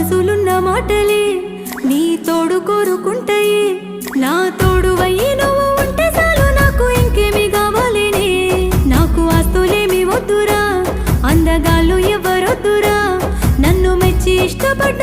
మనసులున్న మాటలే నీ తోడు కోరుకుంటాయి నా తోడు వయ్యి నువ్వు ఉంటే చాలు నాకు ఇంకేమి కావాలేనే నాకు ఆస్తులేమి వద్దురా అందగాళ్ళు ఎవరొద్దురా నన్ను మెచ్చి ఇష్టపడ్డ